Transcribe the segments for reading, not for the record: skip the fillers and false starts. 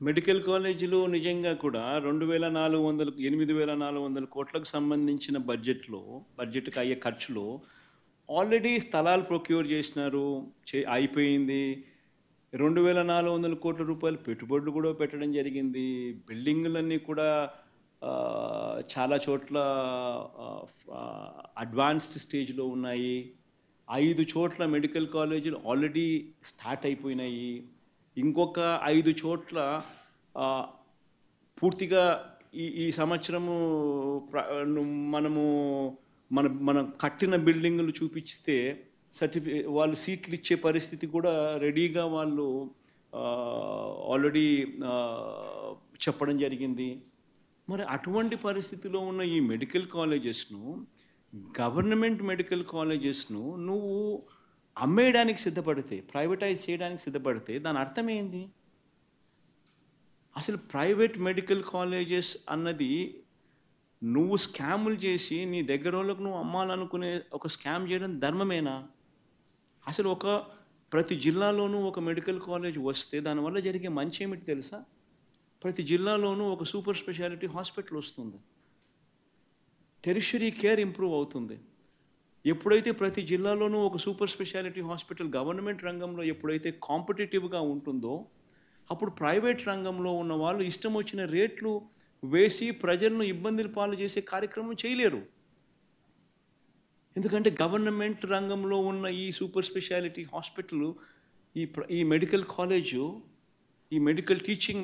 Medical కాలేజీలో నిజంగా కూడా 2400 8,400 కోట్లకు సంబంధించిన బడ్జెట్‌కి అయ్యే ఖర్చులో ఆల్రెడీ స్థలాలు ప్రొక్యూర్ చేసినారు. అయిపోయింది. 2,400 కోట్ల రూపాయలు పెట్టుబడులు కూడా పెట్టడం జరిగింది. బిల్డింగులన్నీ కూడా చాలా చోట్ల అడ్వాన్స్డ్ స్టేజ్‌లో ఉన్నాయి. 5 చోట్ల మెడికల్ కాలేజీలు ఆల్రెడీ స్టార్ట్ అయిపోయినాయి. ఇంకొక 5 చోట్ల ఆహ్, పూర్తిగా ఈ సంవత్సరము ప్ర మనము మనం కట్టిన బిల్డింగులు చూపిస్తే వాళ్ళు సీట్లు ఇచ్చే పరిస్థితి కూడా రెడీగా వాళ్ళు ఆల్రెడీ చెప్పడం జరిగింది. మరి అటువంటి పరిస్థితిలో ఉన్న ఈ మెడికల్ కాలేజెస్‌ను, గవర్నమెంట్ మెడికల్ కాలేజెస్‌ను నువ్వు అమ్మేయడానికి సిద్ధపడితే, ప్రైవేటైజ్ చేయడానికి సిద్ధపడితే దాని అర్థం ఏంది? అసలు ప్రైవేట్ మెడికల్ కాలేజెస్ అన్నది నువ్వు స్కాములు చేసి నీ దగ్గరోళ్ళకు నువ్వు అమ్మాలనుకునే ఒక స్కామ్ చేయడం ధర్మమేనా? అసలు ప్రతి జిల్లాలోనూ ఒక మెడికల్ కాలేజ్ వస్తే దానివల్ల జరిగే మంచి ఏమిటి తెలుసా? ప్రతి జిల్లాలోనూ ఒక సూపర్ స్పెషాలిటీ హాస్పిటల్ వస్తుంది. టెరిషరీ కేర్ ఇంప్రూవ్ అవుతుంది. ఎప్పుడైతే ప్రతి జిల్లాలోనూ ఒక సూపర్ స్పెషాలిటీ హాస్పిటల్ గవర్నమెంట్ రంగంలో ఎప్పుడైతే కాంపిటీటివ్‌గా ఉంటుందో, అప్పుడు ప్రైవేట్ రంగంలో ఉన్న వాళ్ళు ఇష్టం వచ్చిన రేట్లు వేసి ప్రజలను ఇబ్బందుల పాలు చేసే కార్యక్రమం చేయలేరు. ఎందుకంటే గవర్నమెంట్ రంగంలో ఉన్న ఈ సూపర్ స్పెషాలిటీ హాస్పిటలు, ఈ మెడికల్ కాలేజు, ఈ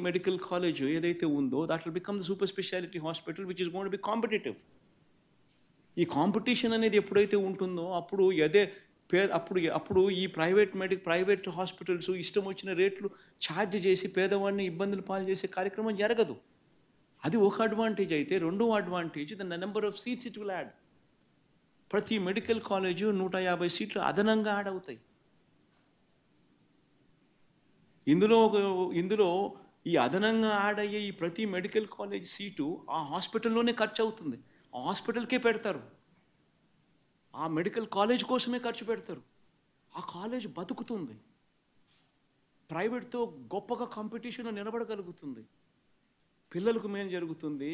మెడికల్ కాలేజ్ ఏదైతే ఉందో that will become the super speciality hospital which is going to be competitive. ఈ కాంపిటీషన్ అనేది ఎప్పుడైతే ఉంటుందో అప్పుడు అప్పుడు ఈ ప్రైవేట్ హాస్పిటల్స్ ఇష్టం వచ్చిన రేట్లు ఛార్జ్ చేసి పేదవాడిని ఇబ్బందులు పాలు చేసే కార్యక్రమం జరగదు. అది ఒక అడ్వాంటేజ్ అయితే, రెండో advantage the number of seats it will add. ప్రతి మెడికల్ కాలేజు 150 సీట్లు అదనంగా యాడ్ అవుతాయి. ఇందులో ఈ అదనంగా యాడ్ అయ్యే ఈ ప్రతి మెడికల్ కాలేజ్ సీటు ఆ హాస్పిటల్లోనే ఖర్చు అవుతుంది. ఆ హాస్పిటల్‌కే పెడతారు. ఆ మెడికల్ కాలేజ్ కోసమే ఖర్చు పెడతారు. ఆ కాలేజ్ బతుకుతుంది. ప్రైవేట్‌తో గొప్పగా కాంపిటీషన్‌లో నిలబడగలుగుతుంది. పిల్లలకు మేలు జరుగుతుంది.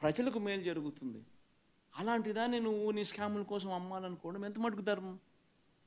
ప్రజలకు మేలు జరుగుతుంది. అలాంటి దాన్ని నువ్వు నీ స్కాముల కోసం అమ్మాలనుకోవడం ఎంత మటుకు ధర్మం?